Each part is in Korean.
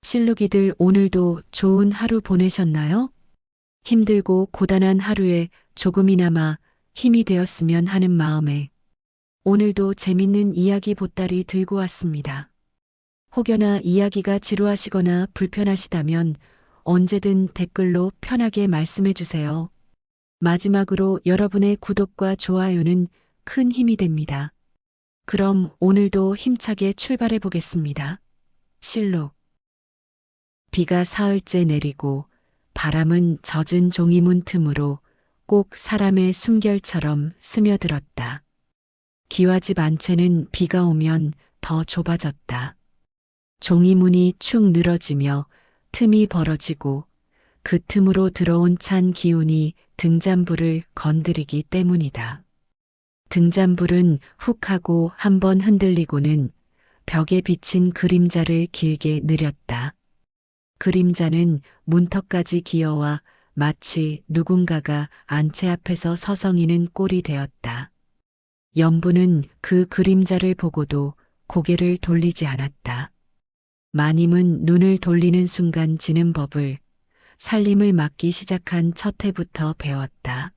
실룩이들 오늘도 좋은 하루 보내셨나요? 힘들고 고단한 하루에 조금이나마 힘이 되었으면 하는 마음에 오늘도 재밌는 이야기 보따리 들고 왔습니다. 혹여나 이야기가 지루하시거나 불편하시다면 언제든 댓글로 편하게 말씀해 주세요. 마지막으로 여러분의 구독과 좋아요는 큰 힘이 됩니다. 그럼 오늘도 힘차게 출발해 보겠습니다. 실록. 비가 사흘째 내리고 바람은 젖은 종이문 틈으로 꼭 사람의 숨결처럼 스며들었다. 기와집 안채는 비가 오면 더 좁아졌다. 종이문이 축 늘어지며 틈이 벌어지고 그 틈으로 들어온 찬 기운이 등잔불을 건드리기 때문이다. 등잔불은 훅 하고 한번 흔들리고는 벽에 비친 그림자를 길게 느렸다. 그림자는 문턱까지 기어와 마치 누군가가 안채 앞에서 서성이는 꼴이 되었다. 연부는 그 그림자를 보고도 고개를 돌리지 않았다. 마님은 눈을 돌리는 순간 지는 법을 살림을 맡기 시작한 첫 해부터 배웠다.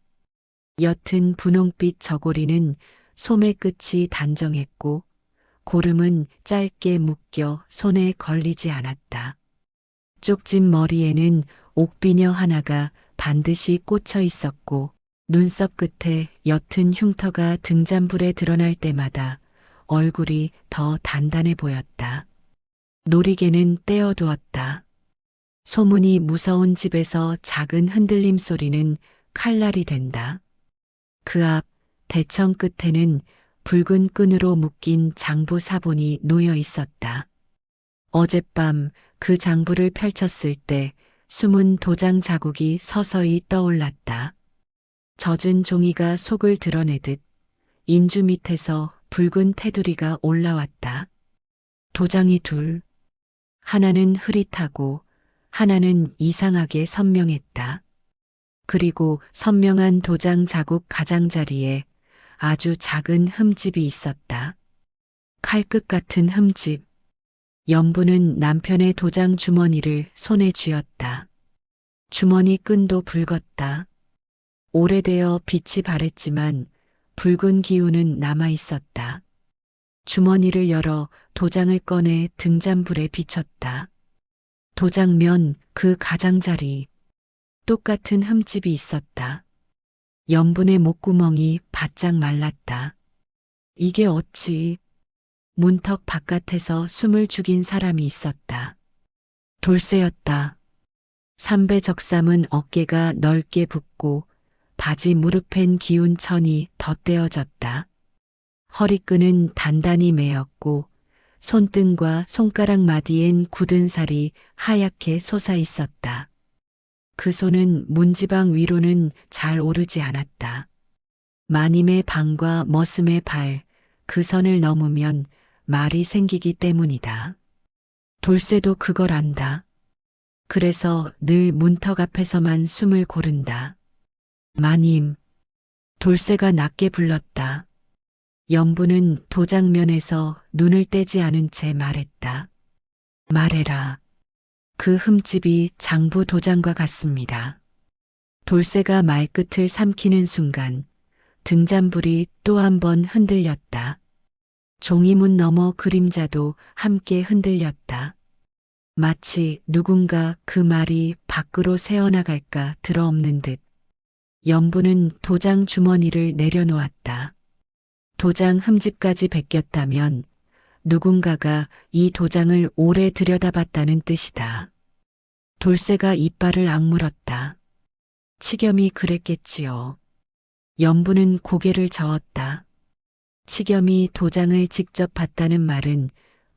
옅은 분홍빛 저고리는 소매 끝이 단정했고 고름은 짧게 묶여 손에 걸리지 않았다. 쪽진 머리에는 옥비녀 하나가 반드시 꽂혀 있었고 눈썹 끝에 옅은 흉터가 등잔불에 드러날 때마다 얼굴이 더 단단해 보였다. 놀이개는 떼어두었다. 소문이 무서운 집에서 작은 흔들림 소리는 칼날이 된다. 그 앞 대청 끝에는 붉은 끈으로 묶인 장부 사본이 놓여 있었다. 어젯밤 그 장부를 펼쳤을 때 숨은 도장 자국이 서서히 떠올랐다. 젖은 종이가 속을 드러내듯 인주 밑에서 붉은 테두리가 올라왔다. 도장이 둘. 하나는 흐릿하고 하나는 이상하게 선명했다. 그리고 선명한 도장 자국 가장자리에 아주 작은 흠집이 있었다. 칼끝 같은 흠집. 연부는 남편의 도장 주머니를 손에 쥐었다. 주머니 끈도 붉었다. 오래되어 빛이 바랬지만 붉은 기운은 남아 있었다. 주머니를 열어 도장을 꺼내 등잔불에 비췄다. 도장면 그 가장자리. 똑같은 흠집이 있었다. 연분의 목구멍이 바짝 말랐다. 이게 어찌? 문턱 바깥에서 숨을 죽인 사람이 있었다. 돌쇠였다. 삼배 적삼은 어깨가 넓게 붓고 바지 무릎엔 기운 천이 덧대어졌다. 허리끈은 단단히 매였고 손등과 손가락 마디엔 굳은 살이 하얗게 솟아 있었다. 그 손은 문지방 위로는 잘 오르지 않았다. 마님의 방과 머슴의 발, 그 선을 넘으면 말이 생기기 때문이다. 돌쇠도 그걸 안다. 그래서 늘 문턱 앞에서만 숨을 고른다. 마님, 돌쇠가 낮게 불렀다. 연부는 도장면에서 눈을 떼지 않은 채 말했다. 말해라. 그 흠집이 장부 도장과 같습니다. 돌쇠가 말끝을 삼키는 순간 등잔불이 또 한 번 흔들렸다. 종이문 너머 그림자도 함께 흔들렸다. 마치 누군가 그 말이 밖으로 새어나갈까 들어엎는 듯. 연부는 도장 주머니를 내려놓았다. 도장 흠집까지 베꼈다면 누군가가 이 도장을 오래 들여다봤다는 뜻이다. 돌쇠가 이빨을 악물었다. 치겸이 그랬겠지요. 연부는 고개를 저었다. 치겸이 도장을 직접 봤다는 말은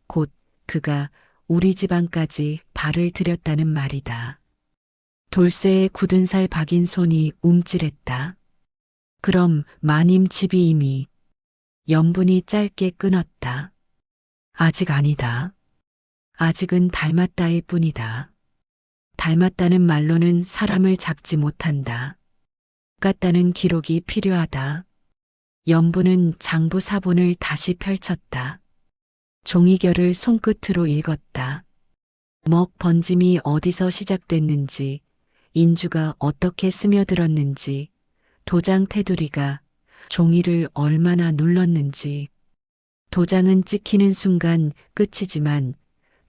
곧 그가 우리 집안까지 발을 들였다는 말이다. 돌쇠의 굳은 살 박인 손이 움찔했다. 그럼 마님 집이 이미. 연분이 짧게 끊었다. 아직 아니다. 아직은 닮았다일 뿐이다. 닮았다는 말로는 사람을 잡지 못한다. 같다는 기록이 필요하다. 연부는 장부 사본을 다시 펼쳤다. 종이결을 손끝으로 읽었다. 먹 번짐이 어디서 시작됐는지, 인주가 어떻게 스며들었는지, 도장 테두리가 종이를 얼마나 눌렀는지. 도장은 찍히는 순간 끝이지만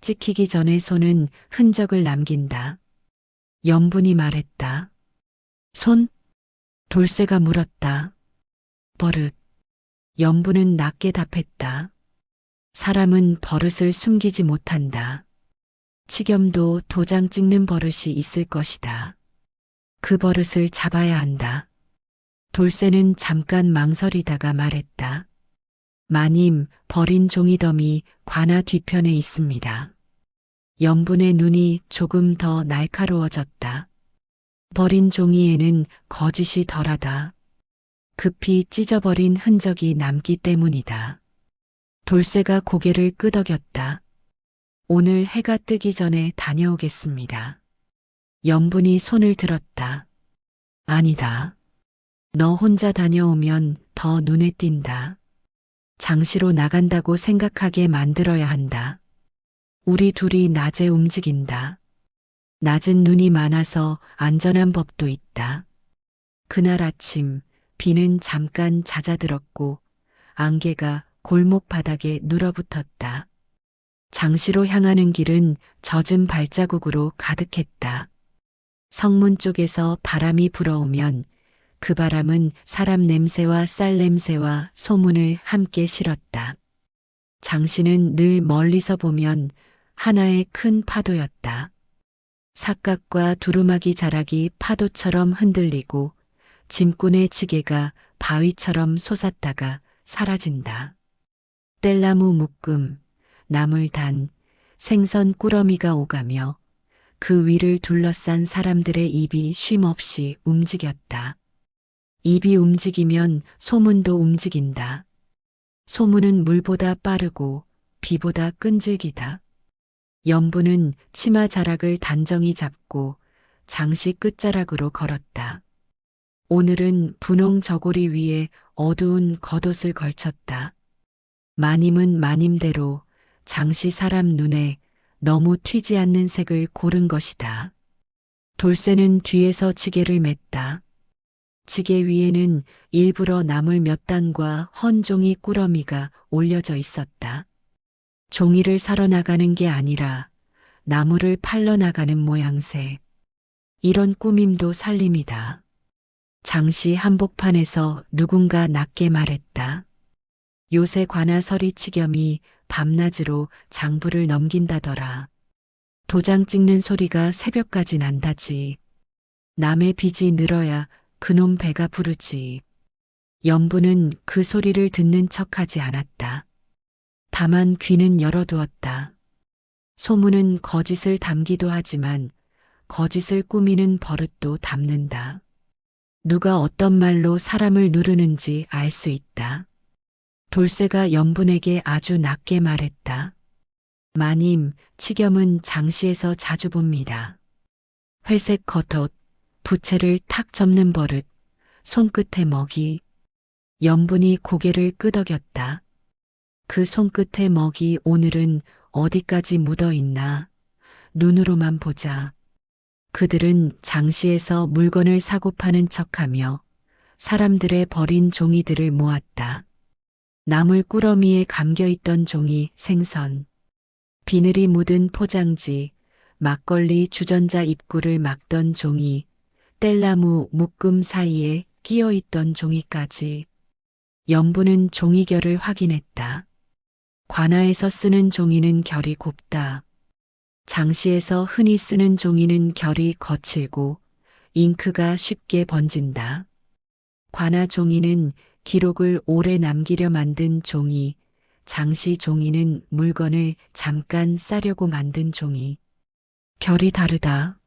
찍히기 전에 손은 흔적을 남긴다. 염분이 말했다. 손? 돌쇠가 물었다. 버릇. 염분은 낮게 답했다. 사람은 버릇을 숨기지 못한다. 치겸도 도장 찍는 버릇이 있을 것이다. 그 버릇을 잡아야 한다. 돌쇠는 잠깐 망설이다가 말했다. 마님, 버린 종이더미 관아 뒤편에 있습니다. 염분의 눈이 조금 더 날카로워졌다. 버린 종이에는 거짓이 덜하다. 급히 찢어버린 흔적이 남기 때문이다. 돌쇠가 고개를 끄덕였다. 오늘 해가 뜨기 전에 다녀오겠습니다. 염분이 손을 들었다. 아니다. 너 혼자 다녀오면 더 눈에 띈다. 장시로 나간다고 생각하게 만들어야 한다. 우리 둘이 낮에 움직인다. 낮은 눈이 많아서 안전한 법도 있다. 그날 아침 비는 잠깐 잦아들었고 안개가 골목 바닥에 눌어붙었다. 장시로 향하는 길은 젖은 발자국으로 가득했다. 성문 쪽에서 바람이 불어오면 그 바람은 사람 냄새와 쌀 냄새와 소문을 함께 실었다. 장시는 늘 멀리서 보면 하나의 큰 파도였다. 삿갓과 두루마기 자락이 파도처럼 흔들리고 짐꾼의 지게가 바위처럼 솟았다가 사라진다. 뗄나무 묶음, 나물단, 생선 꾸러미가 오가며 그 위를 둘러싼 사람들의 입이 쉼없이 움직였다. 입이 움직이면 소문도 움직인다. 소문은 물보다 빠르고 비보다 끈질기다. 염분은 치마 자락을 단정히 잡고 장시 끝자락으로 걸었다. 오늘은 분홍 저고리 위에 어두운 겉옷을 걸쳤다. 마님은 마님대로 장시 사람 눈에 너무 튀지 않는 색을 고른 것이다. 돌쇠는 뒤에서 지게를 맸다. 지게 위에는 일부러 나물 몇 단과 헌 종이 꾸러미가 올려져 있었다. 종이를 사러 나가는 게 아니라 나무를 팔러 나가는 모양새. 이런 꾸밈도 살림이다. 장시 한복판에서 누군가 낮게 말했다. 요새 관아 서리치겸이 밤낮으로 장부를 넘긴다더라. 도장 찍는 소리가 새벽까지 난다지. 남의 빚이 늘어야 그놈 배가 부르지. 염분은 그 소리를 듣는 척하지 않았다. 다만 귀는 열어두었다. 소문은 거짓을 담기도 하지만 거짓을 꾸미는 버릇도 담는다. 누가 어떤 말로 사람을 누르는지 알 수 있다. 돌쇠가 염분에게 아주 낮게 말했다. 마님, 치겸은 장시에서 자주 봅니다. 회색 겉옷, 부채를 탁 접는 버릇, 손끝에 먹이. 염분이 고개를 끄덕였다. 그 손끝에 먹이 오늘은 어디까지 묻어 있나? 눈으로만 보자. 그들은 장시에서 물건을 사고 파는 척하며 사람들의 버린 종이들을 모았다. 나물 꾸러미에 감겨있던 종이 생선, 비늘이 묻은 포장지, 막걸리 주전자 입구를 막던 종이, 뗄나무 묶음 사이에 끼어있던 종이까지. 염분은 종이결을 확인했다. 관아에서 쓰는 종이는 결이 곱다. 장시에서 흔히 쓰는 종이는 결이 거칠고 잉크가 쉽게 번진다. 관아 종이는 기록을 오래 남기려 만든 종이, 장시 종이는 물건을 잠깐 싸려고 만든 종이. 결이 다르다.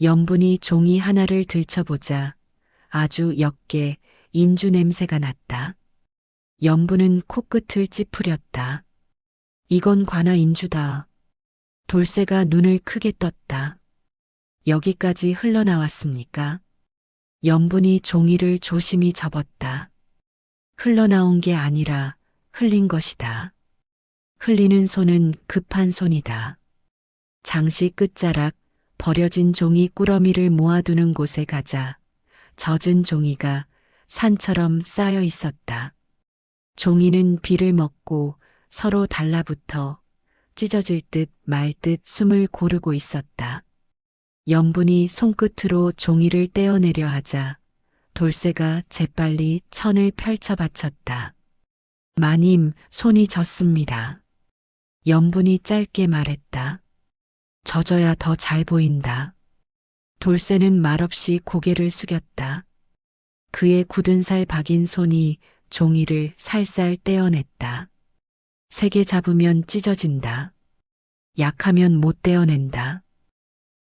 염분이 종이 하나를 들춰보자 아주 옅게 인주 냄새가 났다. 염분은 코끝을 찌푸렸다. 이건 관아 인주다. 돌쇠가 눈을 크게 떴다. 여기까지 흘러나왔습니까? 염분이 종이를 조심히 접었다. 흘러나온 게 아니라 흘린 것이다. 흘리는 손은 급한 손이다. 장시 끝자락 버려진 종이 꾸러미를 모아두는 곳에 가자 젖은 종이가 산처럼 쌓여 있었다. 종이는 비를 먹고 서로 달라붙어 찢어질 듯 말 듯 숨을 고르고 있었다. 염분이 손끝으로 종이를 떼어내려 하자 돌쇠가 재빨리 천을 펼쳐 받쳤다. 마님, 손이 졌습니다. 염분이 짧게 말했다. 젖어야 더 잘 보인다. 돌쇠는 말없이 고개를 숙였다. 그의 굳은 살 박인 손이 종이를 살살 떼어냈다. 세게 잡으면 찢어진다. 약하면 못 떼어낸다.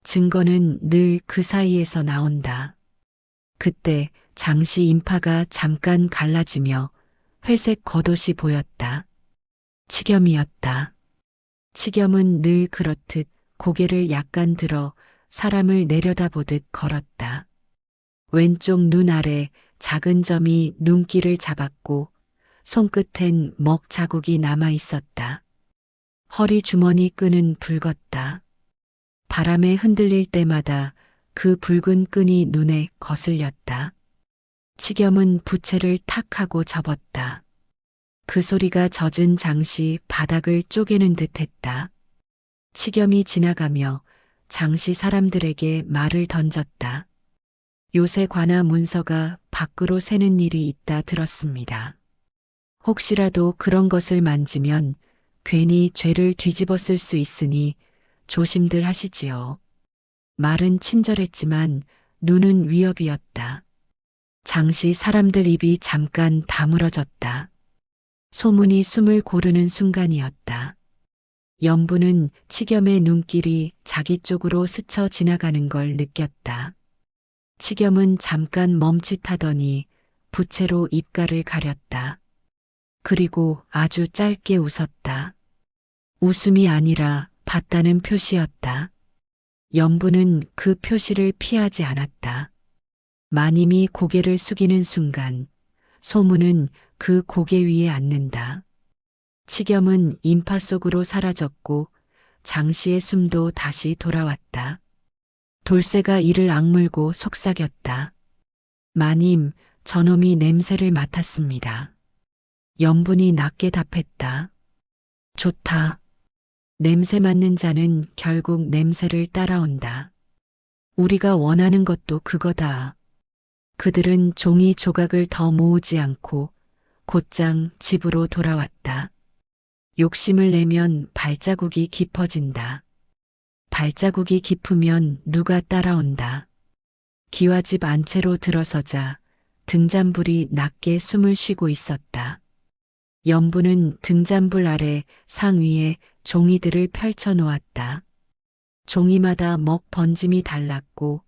증거는 늘 그 사이에서 나온다. 그때 장시 인파가 잠깐 갈라지며 회색 겉옷이 보였다. 치겸이었다. 치겸은 늘 그렇듯 고개를 약간 들어 사람을 내려다보듯 걸었다. 왼쪽 눈 아래 작은 점이 눈길을 잡았고 손끝엔 먹 자국이 남아 있었다. 허리 주머니 끈은 붉었다. 바람에 흔들릴 때마다 그 붉은 끈이 눈에 거슬렸다. 치겸은 부채를 탁 하고 접었다. 그 소리가 젖은 장시 바닥을 쪼개는 듯 했다. 치겸이 지나가며 장시 사람들에게 말을 던졌다. 요새 관아 문서가 밖으로 새는 일이 있다 들었습니다. 혹시라도 그런 것을 만지면 괜히 죄를 뒤집어 쓸 수 있으니 조심들 하시지요. 말은 친절했지만 눈은 위협이었다. 장시 사람들 입이 잠깐 다물어졌다. 소문이 숨을 고르는 순간이었다. 염분은 치겸의 눈길이 자기 쪽으로 스쳐 지나가는 걸 느꼈다. 치겸은 잠깐 멈칫하더니 부채로 입가를 가렸다. 그리고 아주 짧게 웃었다. 웃음이 아니라 봤다는 표시였다. 염분은 그 표시를 피하지 않았다. 마님이 고개를 숙이는 순간 소문은 그 고개 위에 앉는다. 치겸은 인파 속으로 사라졌고 장시의 숨도 다시 돌아왔다. 돌쇠가 이를 악물고 속삭였다. 마님, 저놈이 냄새를 맡았습니다. 염분이 낮게 답했다. 좋다. 냄새 맡는 자는 결국 냄새를 따라온다. 우리가 원하는 것도 그거다. 그들은 종이 조각을 더 모으지 않고 곧장 집으로 돌아왔다. 욕심을 내면 발자국이 깊어진다. 발자국이 깊으면 누가 따라온다. 기와집 안채로 들어서자 등잔불이 낮게 숨을 쉬고 있었다. 염분은 등잔불 아래 상 위에 종이들을 펼쳐 놓았다. 종이마다 먹 번짐이 달랐고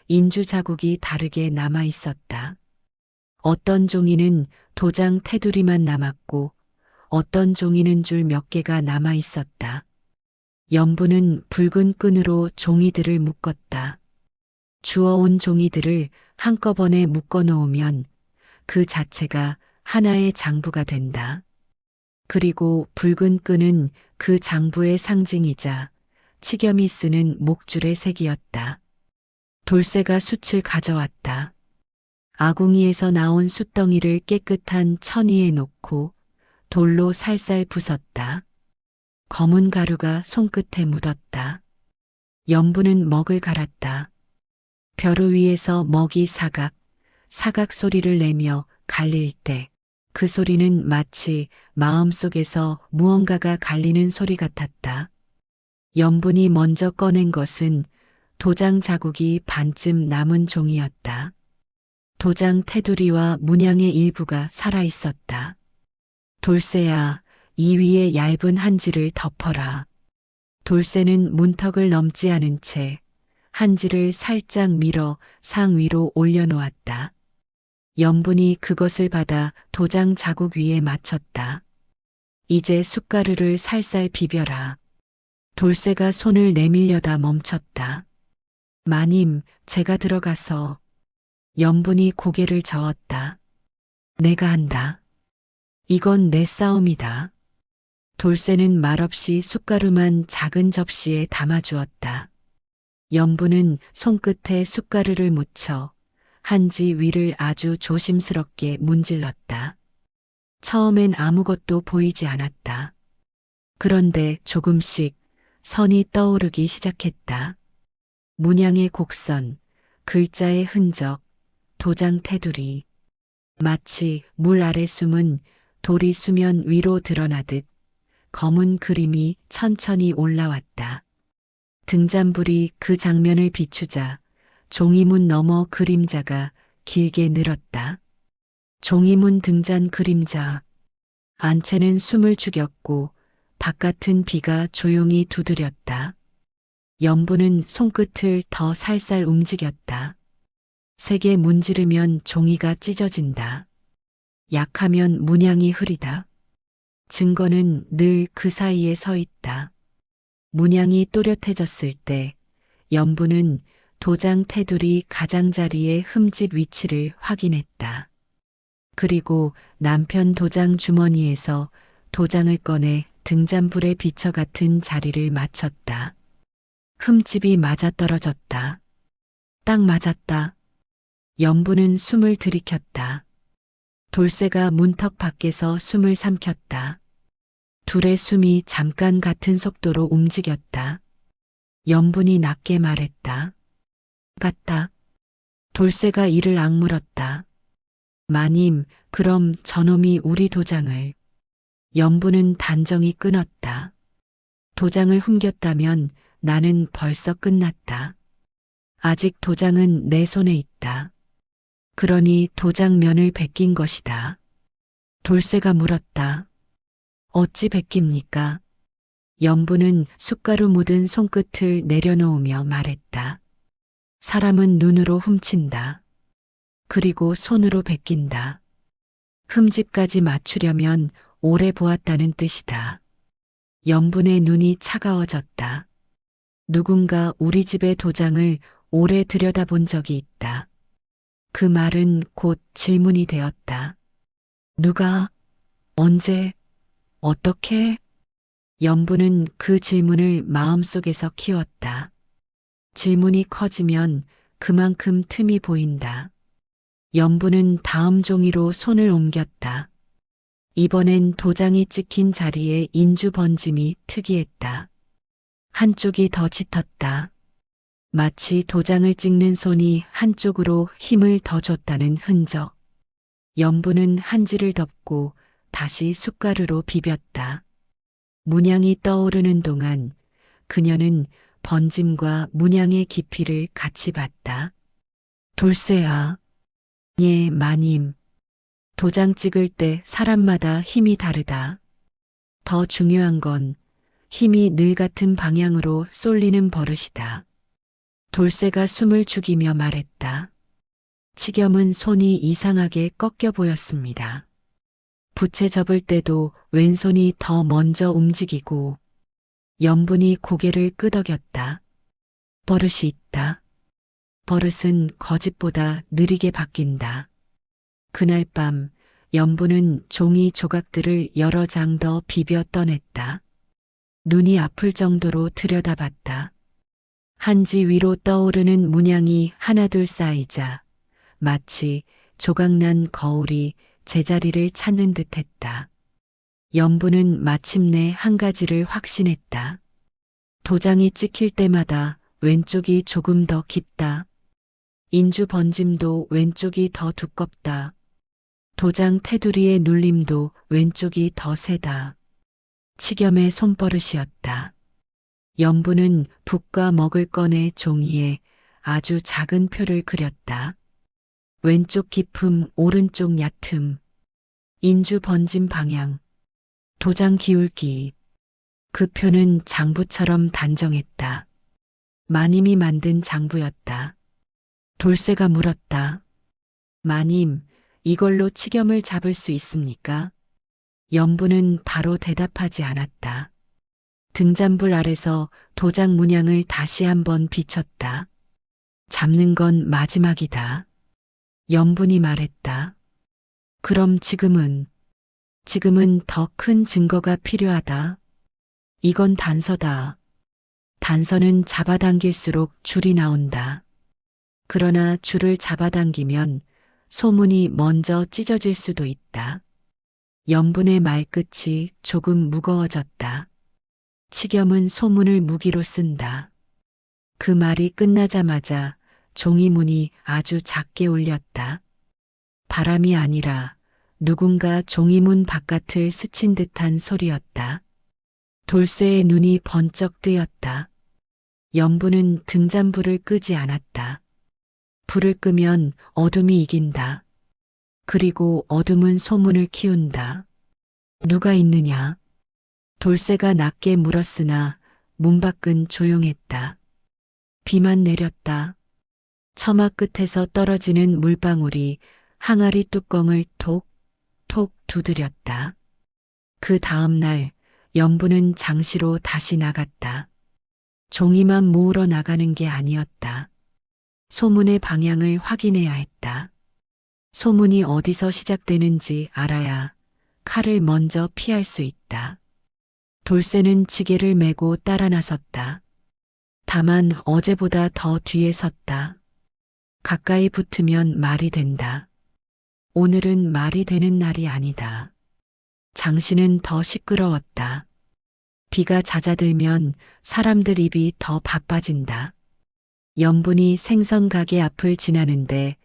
인주 자국이 다르게 남아 있었다. 어떤 종이는 도장 테두리만 남았고 어떤 종이는 줄 몇 개가 남아 있었다. 염분은 붉은 끈으로 종이들을 묶었다. 주워온 종이들을 한꺼번에 묶어 놓으면 그 자체가 하나의 장부가 된다. 그리고 붉은 끈은 그 장부의 상징이자 치겸이 쓰는 목줄의 색이었다. 돌쇠가 숯을 가져왔다. 아궁이에서 나온 숯덩이를 깨끗한 천 위에 놓고 돌로 살살 부쉈다. 검은 가루가 손끝에 묻었다. 염분은 먹을 갈았다. 벼루 위에서 먹이 사각 소리를 내며 갈릴 때 그 소리는 마치 마음속에서 무언가가 갈리는 소리 같았다. 염분이 먼저 꺼낸 것은 도장 자국이 반쯤 남은 종이었다. 도장 테두리와 문양의 일부가 살아있었다. 돌쇠야, 이 위에 얇은 한지를 덮어라. 돌쇠는 문턱을 넘지 않은 채 한지를 살짝 밀어 상 위로 올려놓았다. 염분이 그것을 받아 도장 자국 위에 맞췄다. 이제 숟가루를 살살 비벼라. 돌쇠가 손을 내밀려다 멈췄다. 마님, 제가 들어가서. 염분이 고개를 저었다. 내가 한다. 이건 내 싸움이다. 돌쇠는 말없이 숟가루만 작은 접시에 담아주었다. 연분은 손끝에 숟가루를 묻혀 한지 위를 아주 조심스럽게 문질렀다. 처음엔 아무것도 보이지 않았다. 그런데 조금씩 선이 떠오르기 시작했다. 문양의 곡선, 글자의 흔적, 도장 테두리. 마치 물 아래 숨은 돌이 수면 위로 드러나듯 검은 그림이 천천히 올라왔다. 등잔불이 그 장면을 비추자 종이문 너머 그림자가 길게 늘었다. 종이문 등잔 그림자. 안채는 숨을 죽였고 바깥은 비가 조용히 두드렸다. 연분은 손끝을 더 살살 움직였다. 세게 문지르면 종이가 찢어진다. 약하면 문양이 흐리다. 증거는 늘 그 사이에 서 있다. 문양이 또렷해졌을 때 연분은 도장 테두리 가장자리의 흠집 위치를 확인했다. 그리고 남편 도장 주머니에서 도장을 꺼내 등잔불에 비쳐 같은 자리를 맞췄다. 흠집이 맞아떨어졌다. 딱 맞았다. 연분은 숨을 들이켰다. 돌쇠가 문턱 밖에서 숨을 삼켰다. 둘의 숨이 잠깐 같은 속도로 움직였다. 연분이 낮게 말했다. 같다. 돌쇠가 이를 악물었다. 마님, 그럼 저놈이 우리 도장을. 연분은 단정히 끊었다. 도장을 훔겼다면 나는 벌써 끝났다. 아직 도장은 내 손에 있다. 그러니 도장면을 베낀 것이다. 돌쇠가 물었다. 어찌 베낍니까? 연분은 숟가루 묻은 손끝을 내려놓으며 말했다. 사람은 눈으로 훔친다. 그리고 손으로 베낀다. 흠집까지 맞추려면 오래 보았다는 뜻이다. 연분의 눈이 차가워졌다. 누군가 우리 집의 도장을 오래 들여다본 적이 있다. 그 말은 곧 질문이 되었다. 누가, 언제, 어떻게? 연분은 그 질문을 마음속에서 키웠다. 질문이 커지면 그만큼 틈이 보인다. 연분은 다음 종이로 손을 옮겼다. 이번엔 도장이 찍힌 자리에 인주 번짐이 특이했다. 한쪽이 더 짙었다. 마치 도장을 찍는 손이 한쪽으로 힘을 더 줬다는 흔적. 연분은 한지를 덮고 다시 숟가루로 비볐다. 문양이 떠오르는 동안 그녀는 번짐과 문양의 깊이를 같이 봤다. 돌쇠아, 예, 마님. 도장 찍을 때 사람마다 힘이 다르다. 더 중요한 건 힘이 늘 같은 방향으로 쏠리는 버릇이다. 돌쇠가 숨을 죽이며 말했다. 치겸은 손이 이상하게 꺾여 보였습니다. 부채 접을 때도 왼손이 더 먼저 움직이고 연분이 고개를 끄덕였다. 버릇이 있다. 버릇은 거짓보다 느리게 바뀐다. 그날 밤 연분은 종이 조각들을 여러 장 더 비벼 떠냈다. 눈이 아플 정도로 들여다봤다. 한지 위로 떠오르는 문양이 하나둘 쌓이자 마치 조각난 거울이 제자리를 찾는 듯했다. 연분은 마침내 한 가지를 확신했다. 도장이 찍힐 때마다 왼쪽이 조금 더 깊다. 인주 번짐도 왼쪽이 더 두껍다. 도장 테두리의 눌림도 왼쪽이 더 세다. 치겸의 손버릇이었다. 연분은 붓과 먹을 꺼내 종이에 아주 작은 표를 그렸다. 왼쪽 깊음, 오른쪽 얕음, 인주 번짐 방향, 도장 기울기. 그 표는 장부처럼 단정했다. 마님이 만든 장부였다. 돌쇠가 물었다. 마님, 이걸로 치겸을 잡을 수 있습니까? 연분은 바로 대답하지 않았다. 등잔불 아래서 도장 문양을 다시 한번 비췄다. 잡는 건 마지막이다. 연분이 말했다. 그럼 지금은 지금은 더 큰 증거가 필요하다. 이건 단서다. 단서는 잡아당길수록 줄이 나온다. 그러나 줄을 잡아당기면 소문이 먼저 찢어질 수도 있다. 연분의 말끝이 조금 무거워졌다. 치겸은 소문을 무기로 쓴다. 그 말이 끝나자마자 종이문이 아주 작게 울렸다. 바람이 아니라 누군가 종이문 바깥을 스친 듯한 소리였다. 돌쇠의 눈이 번쩍 뜨였다. 연분은 등잔불을 끄지 않았다. 불을 끄면 어둠이 이긴다. 그리고 어둠은 소문을 키운다. 누가 있느냐? 돌쇠가 낮게 물었으나 문 밖은 조용했다. 비만 내렸다. 처마 끝에서 떨어지는 물방울이 항아리 뚜껑을 톡톡 두드렸다. 그 다음 날 연분은 장시로 다시 나갔다. 종이만 모으러 나가는 게 아니었다. 소문의 방향을 확인해야 했다. 소문이 어디서 시작되는지 알아야 칼을 먼저 피할 수 있다. 돌쇠는 지게를 메고 따라 나섰다. 다만 어제보다 더 뒤에 섰다. 가까이 붙으면 말이 된다. 오늘은 말이 되는 날이 아니다. 장시는 더 시끄러웠다. 비가 잦아들면 사람들 입이 더 바빠진다. 연분이 생선 가게 앞을 지나는데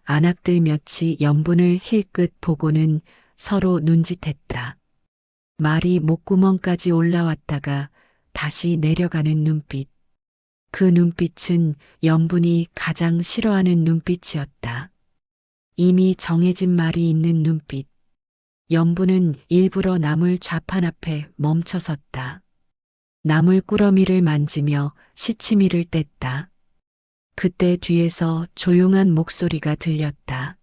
안악들 몇이 연분을 힐끗 보고는 서로 눈짓했다. 말이 목구멍까지 올라왔다가 다시 내려가는 눈빛. 그 눈빛은 연분이 가장 싫어하는 눈빛이었다. 이미 정해진 말이 있는 눈빛. 연분은 일부러 나물 좌판 앞에 멈춰섰다. 나물 꾸러미를 만지며 시치미를 뗐다. 그때 뒤에서 조용한 목소리가 들렸다.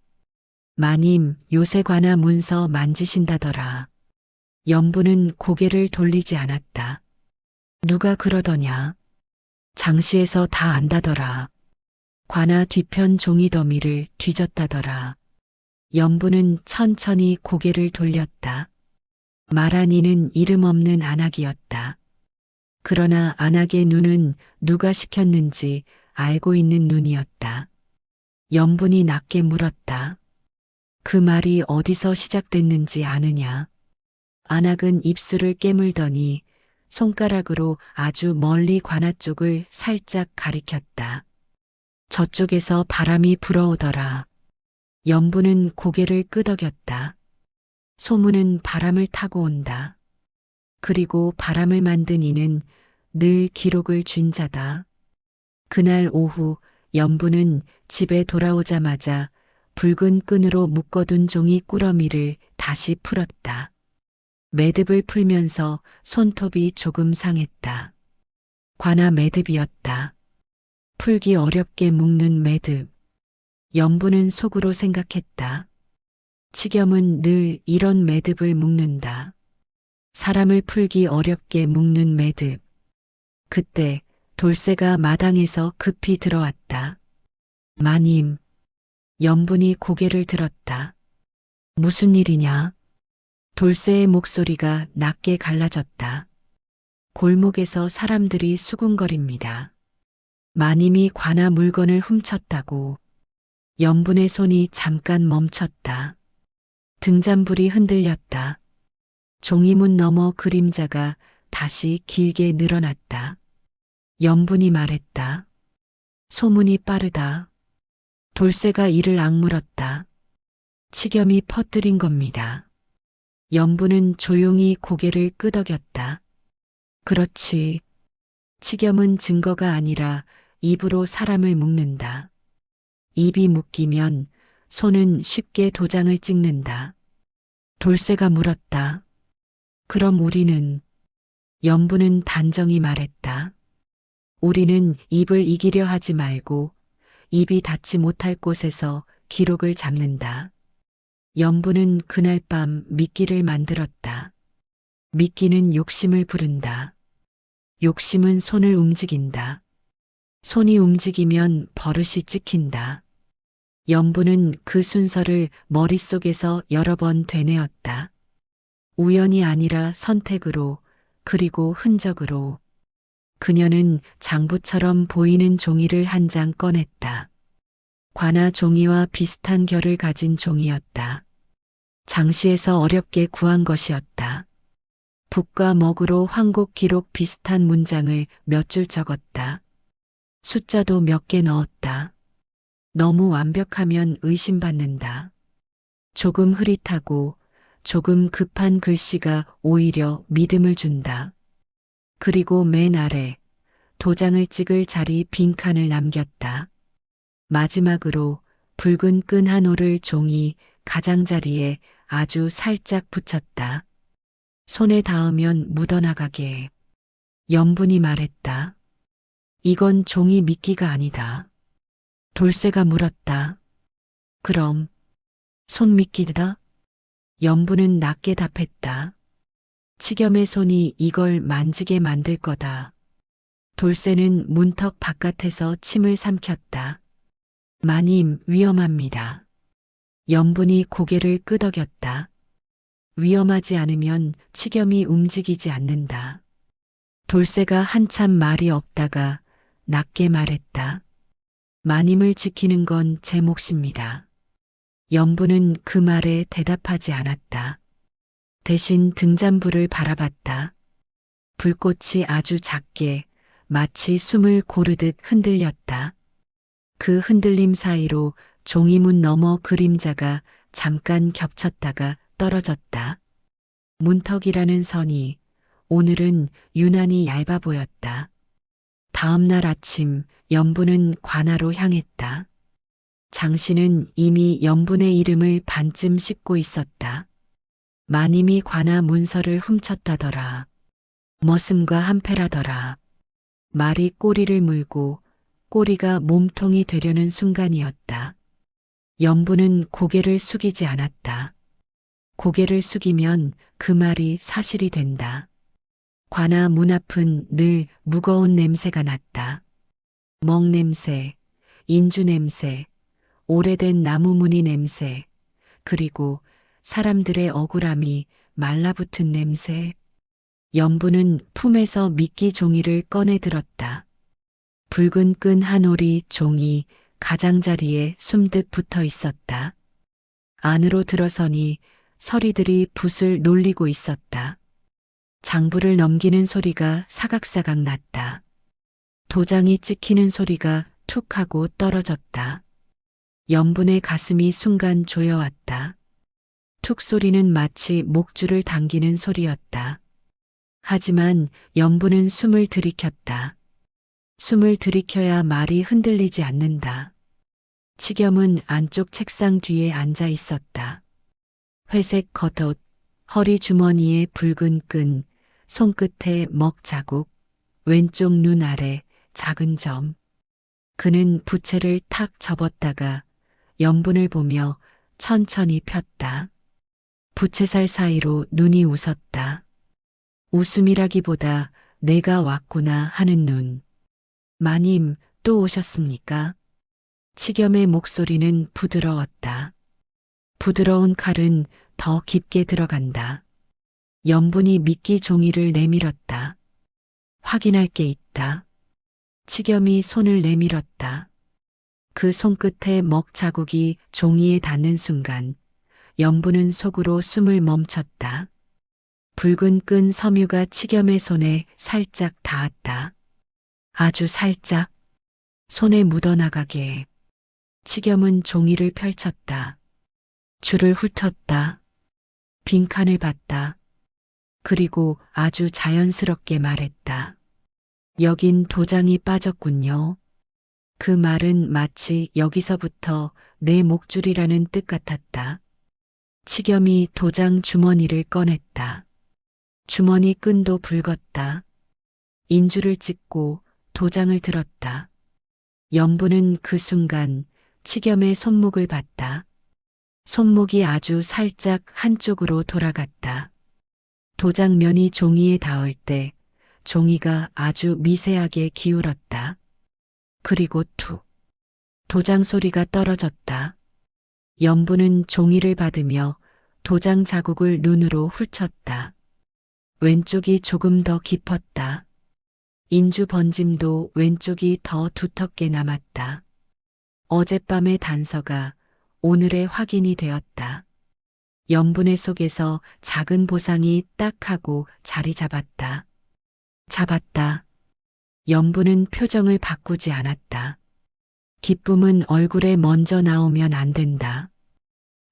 마님, 요새 관아 문서 만지신다더라. 연분은 고개를 돌리지 않았다. 누가 그러더냐? 장시에서 다 안다더라. 관아 뒤편 종이 더미를 뒤졌다더라. 연분은 천천히 고개를 돌렸다. 말한 이는 이름 없는 안악이었다. 그러나 안악의 눈은 누가 시켰는지 알고 있는 눈이었다. 연분이 낮게 물었다. 그 말이 어디서 시작됐는지 아느냐? 안악은 입술을 깨물더니 손가락으로 아주 멀리 관아 쪽을 살짝 가리켰다. 저쪽에서 바람이 불어오더라. 연분은 고개를 끄덕였다. 소문은 바람을 타고 온다. 그리고 바람을 만든 이는 늘 기록을 쥔 자다. 그날 오후 연분은 집에 돌아오자마자 붉은 끈으로 묶어둔 종이 꾸러미를 다시 풀었다. 매듭을 풀면서 손톱이 조금 상했다. 관아 매듭이었다. 풀기 어렵게 묶는 매듭. 연분은 속으로 생각했다. 치겸은 늘 이런 매듭을 묶는다. 사람을 풀기 어렵게 묶는 매듭. 그때 돌쇠가 마당에서 급히 들어왔다. 마님. 연분이 고개를 들었다. 무슨 일이냐? 돌쇠의 목소리가 낮게 갈라졌다. 골목에서 사람들이 수군거립니다. 마님이 관아 물건을 훔쳤다고. 연분의 손이 잠깐 멈췄다. 등잔불이 흔들렸다. 종이문 너머 그림자가 다시 길게 늘어났다. 연분이 말했다. 소문이 빠르다. 돌쇠가 이를 악물었다. 치겸이 퍼뜨린 겁니다. 연분은 조용히 고개를 끄덕였다. 그렇지. 치겸은 증거가 아니라 입으로 사람을 묶는다. 입이 묶이면 손은 쉽게 도장을 찍는다. 돌쇠가 물었다. 그럼 우리는? 연분은 단정히 말했다. 우리는 입을 이기려 하지 말고 입이 닿지 못할 곳에서 기록을 잡는다. 연분은 그날 밤 미끼를 만들었다. 미끼는 욕심을 부른다. 욕심은 손을 움직인다. 손이 움직이면 버릇이 찍힌다. 연분은 그 순서를 머릿속에서 여러 번 되뇌었다. 우연이 아니라 선택으로, 그리고 흔적으로. 그녀는 장부처럼 보이는 종이를 한 장 꺼냈다. 관아 종이와 비슷한 결을 가진 종이였다. 장시에서 어렵게 구한 것이었다. 붓과 먹으로 황곡 기록 비슷한 문장을 몇 줄 적었다. 숫자도 몇 개 넣었다. 너무 완벽하면 의심받는다. 조금 흐릿하고 조금 급한 글씨가 오히려 믿음을 준다. 그리고 맨 아래 도장을 찍을 자리 빈칸을 남겼다. 마지막으로 붉은 끈 한 올을 종이 가장자리에 아주 살짝 붙였다. 손에 닿으면 묻어나가게. 염분이 말했다. 이건 종이 미끼가 아니다. 돌쇠가 물었다. 그럼 손 미끼다? 염분은 낮게 답했다. 치겸의 손이 이걸 만지게 만들 거다. 돌쇠는 문턱 바깥에서 침을 삼켰다. 마님, 위험합니다. 염분이 고개를 끄덕였다. 위험하지 않으면 치겸이 움직이지 않는다. 돌쇠가 한참 말이 없다가 낮게 말했다. 마님을 지키는 건 제 몫입니다. 염분은 그 말에 대답하지 않았다. 대신 등잔불을 바라봤다. 불꽃이 아주 작게 마치 숨을 고르듯 흔들렸다. 그 흔들림 사이로 종이문 너머 그림자가 잠깐 겹쳤다가 떨어졌다. 문턱이라는 선이 오늘은 유난히 얇아 보였다. 다음 날 아침 염분은 관아로 향했다. 장씨는 이미 염분의 이름을 반쯤 씹고 있었다. 마님이 관아 문서를 훔쳤다더라. 머슴과 한패라더라. 말이 꼬리를 물고 꼬리가 몸통이 되려는 순간이었다. 염분은 고개를 숙이지 않았다. 고개를 숙이면 그 말이 사실이 된다. 관아 문 앞은 늘 무거운 냄새가 났다. 먹 냄새, 인주 냄새, 오래된 나무 무늬 냄새, 그리고 사람들의 억울함이 말라붙은 냄새. 염분은 품에서 미끼 종이를 꺼내 들었다. 붉은 끈 한 올이 종이 가장자리에 숨듯 붙어 있었다. 안으로 들어서니 서리들이 붓을 놀리고 있었다. 장부를 넘기는 소리가 사각사각 났다. 도장이 찍히는 소리가 툭 하고 떨어졌다. 염분의 가슴이 순간 조여왔다. 툭 소리는 마치 목줄을 당기는 소리였다. 하지만 염분은 숨을 들이켰다. 숨을 들이켜야 말이 흔들리지 않는다. 치겸은 안쪽 책상 뒤에 앉아 있었다. 회색 겉옷, 허리 주머니에 붉은 끈, 손끝에 먹 자국, 왼쪽 눈 아래 작은 점. 그는 부채를 탁 접었다가 염분을 보며 천천히 폈다. 부채살 사이로 눈이 웃었다. 웃음이라기보다 내가 왔구나 하는 눈. 마님, 또 오셨습니까? 치겸의 목소리는 부드러웠다. 부드러운 칼은 더 깊게 들어간다. 염분이 미끼 종이를 내밀었다. 확인할 게 있다. 치겸이 손을 내밀었다. 그 손끝에 먹 자국이 종이에 닿는 순간 염분은 속으로 숨을 멈췄다. 붉은 끈 섬유가 치겸의 손에 살짝 닿았다. 아주 살짝. 손에 묻어나가게. 치겸은 종이를 펼쳤다. 줄을 훑었다. 빈칸을 봤다. 그리고 아주 자연스럽게 말했다. 여긴 도장이 빠졌군요. 그 말은 마치 여기서부터 내 목줄이라는 뜻 같았다. 치겸이 도장 주머니를 꺼냈다. 주머니 끈도 붉었다. 인주를 찍고 도장을 들었다. 염분은 그 순간 치겸의 손목을 봤다. 손목이 아주 살짝 한쪽으로 돌아갔다. 도장면이 종이에 닿을 때 종이가 아주 미세하게 기울었다. 그리고 툭. 도장 소리가 떨어졌다. 염분은 종이를 받으며 도장 자국을 눈으로 훑쳤다. 왼쪽이 조금 더 깊었다. 인주 번짐도 왼쪽이 더 두텁게 남았다. 어젯밤의 단서가 오늘의 확인이 되었다. 염분의 속에서 작은 보상이 딱 하고 자리 잡았다. 잡았다. 염분은 표정을 바꾸지 않았다. 기쁨은 얼굴에 먼저 나오면 안 된다.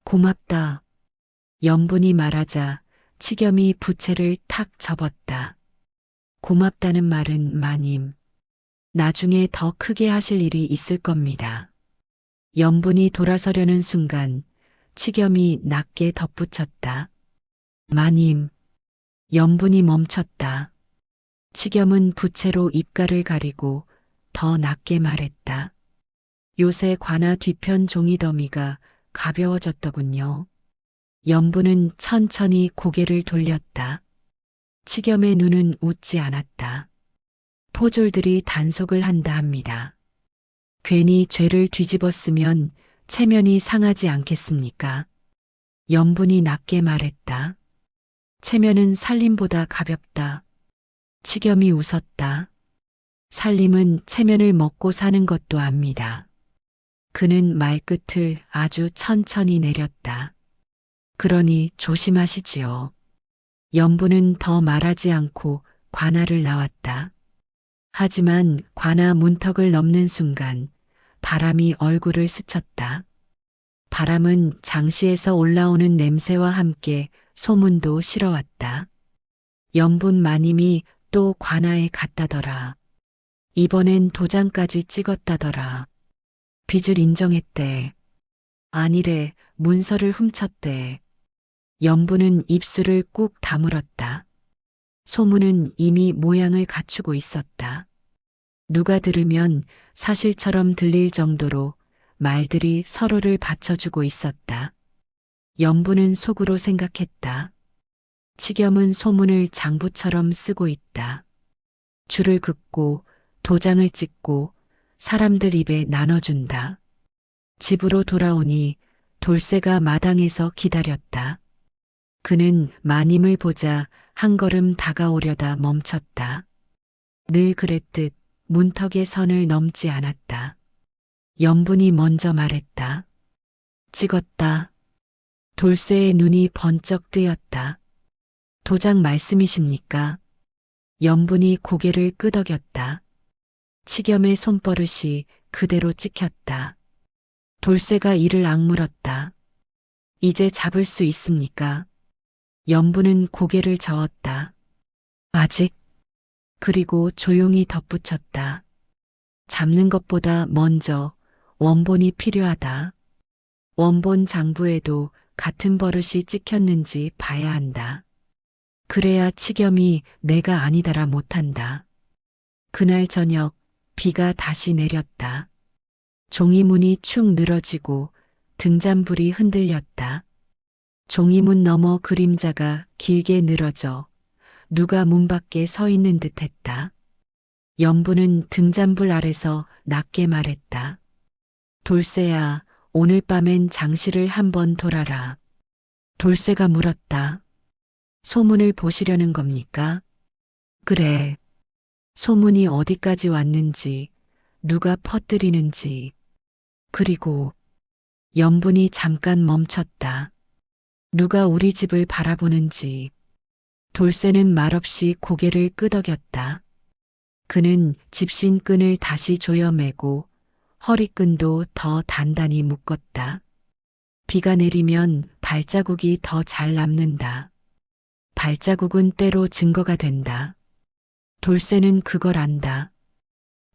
고맙다. 염분이 말하자 치겸이 부채를 탁 접었다. 고맙다는 말은 마님, 나중에 더 크게 하실 일이 있을 겁니다. 염분이 돌아서려는 순간 치겸이 낮게 덧붙였다. 마님, 염분이 멈췄다. 치겸은 부채로 입가를 가리고 더 낮게 말했다. 요새 관아 뒤편 종이더미가 가벼워졌더군요. 염분은 천천히 고개를 돌렸다. 치겸의 눈은 웃지 않았다. 포졸들이 단속을 한다 합니다. 괜히 죄를 뒤집었으면 체면이 상하지 않겠습니까? 염분이 낮게 말했다. 체면은 살림보다 가볍다. 치겸이 웃었다. 살림은 체면을 먹고 사는 것도 압니다. 그는 말끝을 아주 천천히 내렸다. 그러니 조심하시지요. 염분은 더 말하지 않고 관아를 나왔다. 하지만 관아 문턱을 넘는 순간 바람이 얼굴을 스쳤다. 바람은 장시에서 올라오는 냄새와 함께 소문도 실어왔다. 염분 마님이 또 관아에 갔다더라. 이번엔 도장까지 찍었다더라. 빚을 인정했대. 아니래, 문서를 훔쳤대. 염분은 입술을 꾹 다물었다. 소문은 이미 모양을 갖추고 있었다. 누가 들으면 사실처럼 들릴 정도로 말들이 서로를 받쳐주고 있었다. 염분은 속으로 생각했다. 치겸은 소문을 장부처럼 쓰고 있다. 줄을 긋고 도장을 찍고 사람들 입에 나눠준다. 집으로 돌아오니 돌쇠가 마당에서 기다렸다. 그는 마님을 보자 한 걸음 다가오려다 멈췄다. 늘 그랬듯 문턱의 선을 넘지 않았다. 염분이 먼저 말했다. 찍었다. 돌쇠의 눈이 번쩍 뜨였다. 도장 말씀이십니까? 염분이 고개를 끄덕였다. 치겸의 손버릇이 그대로 찍혔다. 돌쇠가 이를 악물었다. 이제 잡을 수 있습니까? 염분은 고개를 저었다. 아직? 그리고 조용히 덧붙였다. 잡는 것보다 먼저 원본이 필요하다. 원본 장부에도 같은 버릇이 찍혔는지 봐야 한다. 그래야 치겸이 내가 아니다라 못한다. 그날 저녁 비가 다시 내렸다. 종이문이 축 늘어지고 등잔불이 흔들렸다. 종이문 너머 그림자가 길게 늘어져 누가 문 밖에 서 있는 듯 했다. 염분은 등잔불 아래서 낮게 말했다. 돌쇠야, 오늘 밤엔 장시를 한번 돌아라. 돌쇠가 물었다. 소문을 보시려는 겁니까? 그래. 소문이 어디까지 왔는지, 누가 퍼뜨리는지. 그리고 염분이 잠깐 멈췄다. 누가 우리 집을 바라보는지. 돌쇠는 말없이 고개를 끄덕였다. 그는 집신끈을 다시 조여매고 허리끈도 더 단단히 묶었다. 비가 내리면 발자국이 더 잘 남는다. 발자국은 때로 증거가 된다. 돌쇠는 그걸 안다.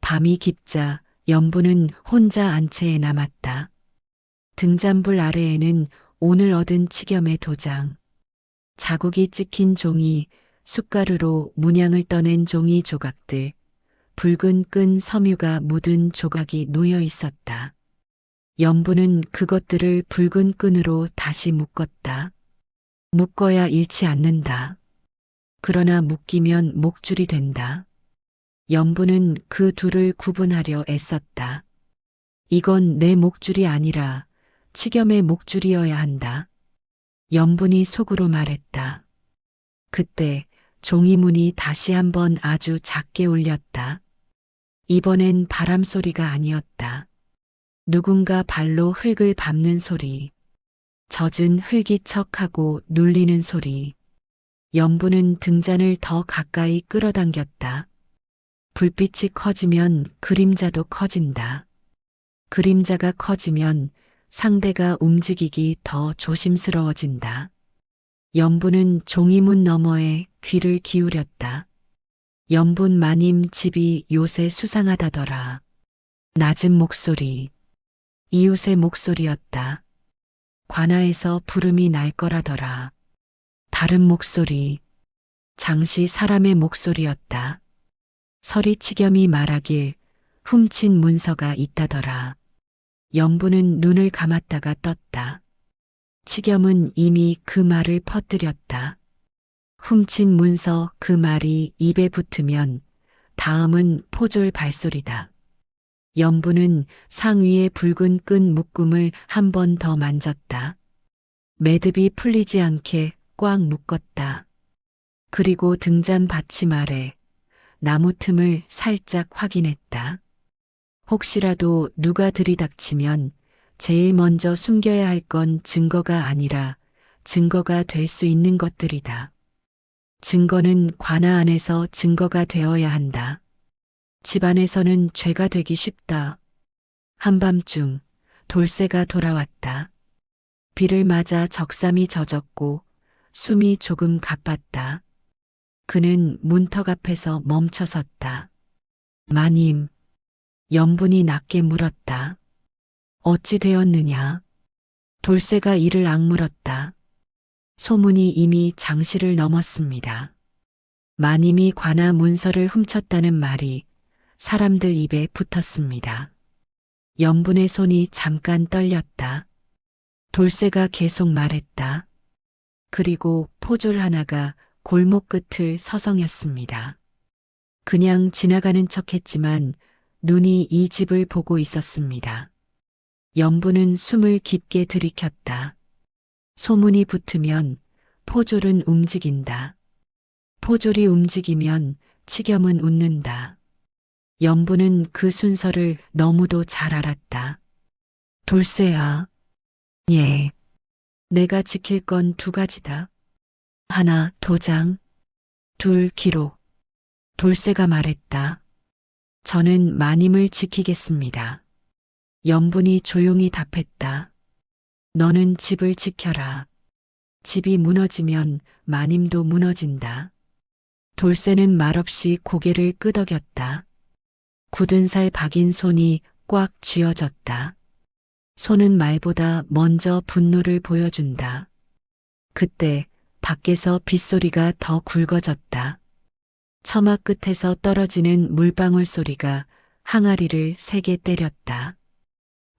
밤이 깊자 염분은 혼자 안채에 남았다. 등잔불 아래에는 오늘 얻은 치겸의 도장, 자국이 찍힌 종이, 숟가루로 문양을 떠낸 종이 조각들, 붉은 끈 섬유가 묻은 조각이 놓여 있었다. 염분은 그것들을 붉은 끈으로 다시 묶었다. 묶어야 잃지 않는다. 그러나 묶이면 목줄이 된다. 염분은 그 둘을 구분하려 애썼다. 이건 내 목줄이 아니라 치겸의 목줄이어야 한다. 연분이 속으로 말했다. 그때 종이문이 다시 한번 아주 작게 울렸다. 이번엔 바람 소리가 아니었다. 누군가 발로 흙을 밟는 소리, 젖은 흙이 척하고 눌리는 소리. 연분은 등잔을 더 가까이 끌어당겼다. 불빛이 커지면 그림자도 커진다. 그림자가 커지면 상대가 움직이기 더 조심스러워진다. 연분은 종이문 너머에 귀를 기울였다. 연분 마님 집이 요새 수상하다더라. 낮은 목소리, 이웃의 목소리였다. 관아에서 부름이 날 거라더라. 다른 목소리, 장시 사람의 목소리였다. 서리치겸이 말하길 훔친 문서가 있다더라. 연분은 눈을 감았다가 떴다. 치겸은 이미 그 말을 퍼뜨렸다. 훔친 문서 그 말이 입에 붙으면 다음은 포졸 발소리다. 연분은 상위의 붉은 끈 묶음을 한 번 더 만졌다. 매듭이 풀리지 않게 꽉 묶었다. 그리고 등잔 받침 아래 나무 틈을 살짝 확인했다. 혹시라도 누가 들이닥치면 제일 먼저 숨겨야 할 건 증거가 아니라 증거가 될 수 있는 것들이다. 증거는 관아 안에서 증거가 되어야 한다. 집 안에서는 죄가 되기 쉽다. 한밤중 돌쇠가 돌아왔다. 비를 맞아 적삼이 젖었고 숨이 조금 가빴다. 그는 문턱 앞에서 멈춰 섰다. 마님, 연분이 낮게 물었다. 어찌 되었느냐? 돌쇠가 이를 악물었다. 소문이 이미 장시를 넘었습니다. 마님이 관아 문서를 훔쳤다는 말이 사람들 입에 붙었습니다. 연분의 손이 잠깐 떨렸다. 돌쇠가 계속 말했다. 그리고 포졸 하나가 골목 끝을 서성였습니다. 그냥 지나가는 척했지만 눈이 이 집을 보고 있었습니다. 연분은 숨을 깊게 들이켰다. 소문이 붙으면 포졸은 움직인다. 포졸이 움직이면 치겸은 웃는다. 연분은 그 순서를 너무도 잘 알았다. 돌쇠야. 예. 내가 지킬 건 두 가지다. 하나, 도장. 둘, 기록. 돌쇠가 말했다. 저는 마님을 지키겠습니다. 연분이 조용히 답했다. 너는 집을 지켜라. 집이 무너지면 마님도 무너진다. 돌쇠는 말없이 고개를 끄덕였다. 굳은 살 박인 손이 꽉 쥐어졌다. 손은 말보다 먼저 분노를 보여준다. 그때 밖에서 빗소리가 더 굵어졌다. 처마 끝에서 떨어지는 물방울 소리가 항아리를 세게 때렸다.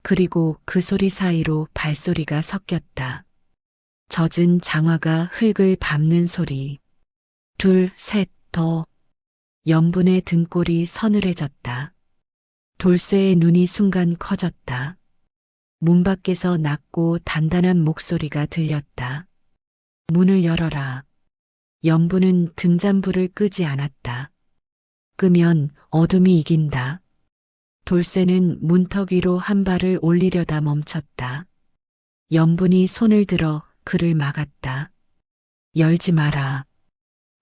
그리고 그 소리 사이로 발소리가 섞였다. 젖은 장화가 흙을 밟는 소리. 둘, 셋, 더. 연분의 등골이 서늘해졌다. 돌쇠의 눈이 순간 커졌다. 문 밖에서 낮고 단단한 목소리가 들렸다. 문을 열어라. 연분은 등잔불을 끄지 않았다. 끄면 어둠이 이긴다. 돌쇠는 문턱 위로 한 발을 올리려다 멈췄다. 연분이 손을 들어 그를 막았다. 열지 마라.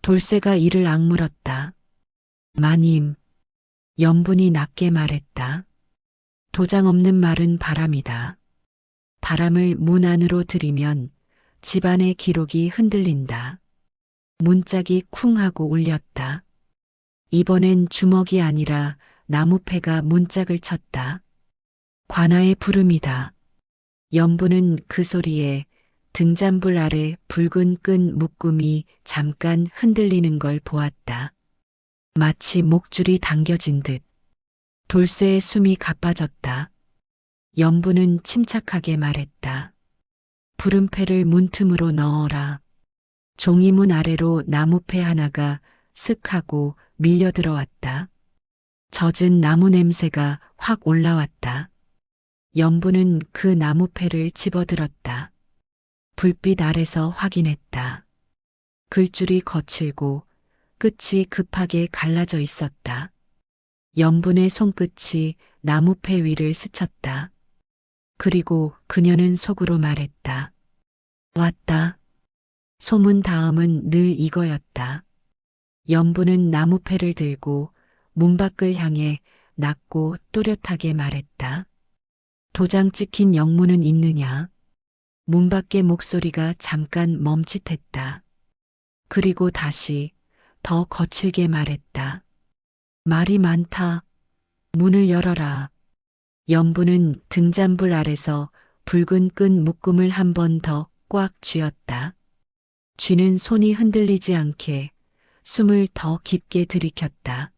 돌쇠가 이를 악물었다. 마님, 연분이 낮게 말했다. 도장 없는 말은 바람이다. 바람을 문 안으로 들이면 집안의 기록이 흔들린다. 문짝이 쿵 하고 울렸다. 이번엔 주먹이 아니라 나무패가 문짝을 쳤다. 관아의 부름이다. 연분은 그 소리에 등잔불 아래 붉은 끈 묶음이 잠깐 흔들리는 걸 보았다. 마치 목줄이 당겨진 듯. 돌쇠의 숨이 가빠졌다. 연분은 침착하게 말했다. 부름패를 문틈으로 넣어라. 종이문 아래로 나무패 하나가 슥 하고 밀려 들어왔다. 젖은 나무 냄새가 확 올라왔다. 연분은 그 나무패를 집어들었다. 불빛 아래서 확인했다. 글줄이 거칠고 끝이 급하게 갈라져 있었다. 연분의 손끝이 나무패 위를 스쳤다. 그리고 그녀는 속으로 말했다. 왔다. 소문 다음은 늘 이거였다. 연분은 나무패를 들고 문 밖을 향해 낮고 또렷하게 말했다. 도장 찍힌 영문은 있느냐? 문 밖의 목소리가 잠깐 멈칫했다. 그리고 다시 더 거칠게 말했다. 말이 많다. 문을 열어라. 연분은 등잔불 아래서 붉은 끈 묶음을 한 번 더 꽉 쥐었다. 쥐는 손이 흔들리지 않게 숨을 더 깊게 들이켰다.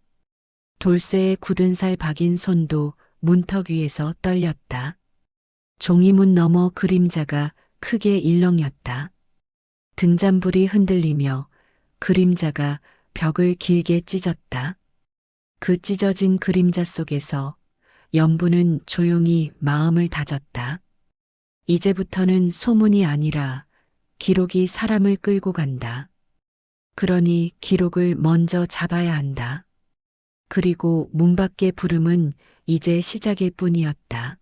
돌쇠의 굳은 살 박인 손도 문턱 위에서 떨렸다. 종이문 너머 그림자가 크게 일렁였다. 등잔불이 흔들리며 그림자가 벽을 길게 찢었다. 그 찢어진 그림자 속에서 연분은 조용히 마음을 다졌다. 이제부터는 소문이 아니라 기록이 사람을 끌고 간다. 그러니 기록을 먼저 잡아야 한다. 그리고 문 밖의 부름은 이제 시작일 뿐이었다.